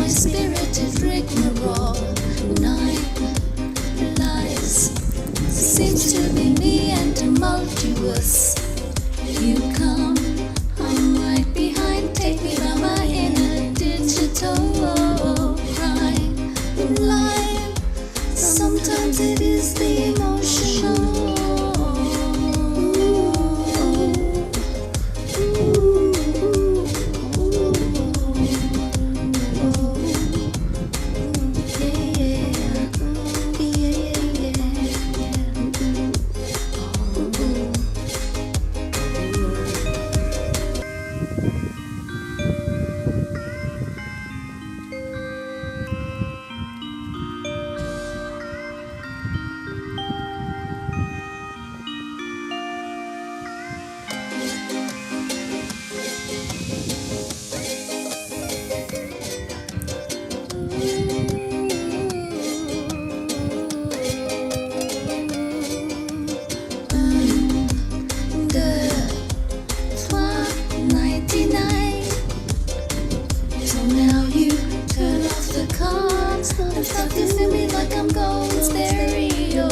my spirited rigmarole. Nine lives seems to be me and tumultuous. You come, I'm right behind. Take me by my inner digital crime. Life, sometimes it is the emotional. And start to feel me like I'm gold stereo.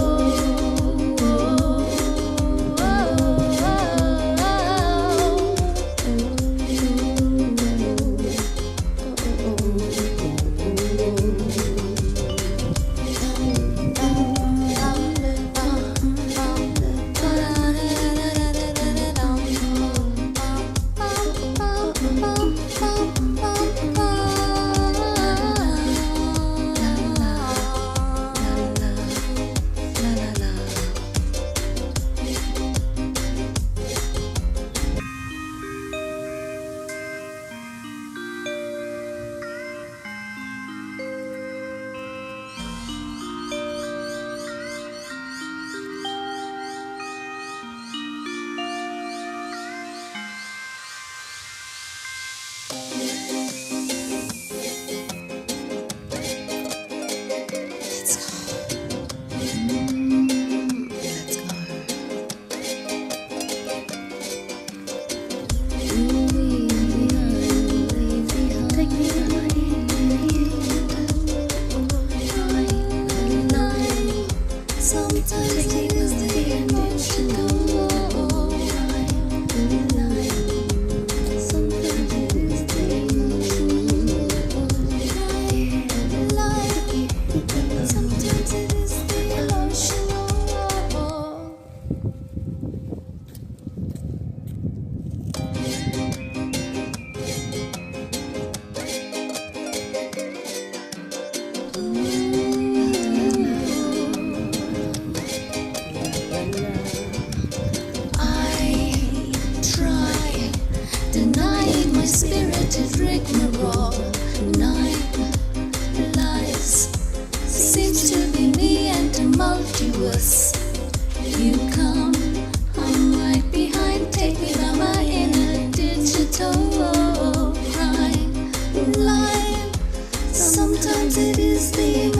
Spirited rigmarole. Nine lives seems to be me and tumultuous.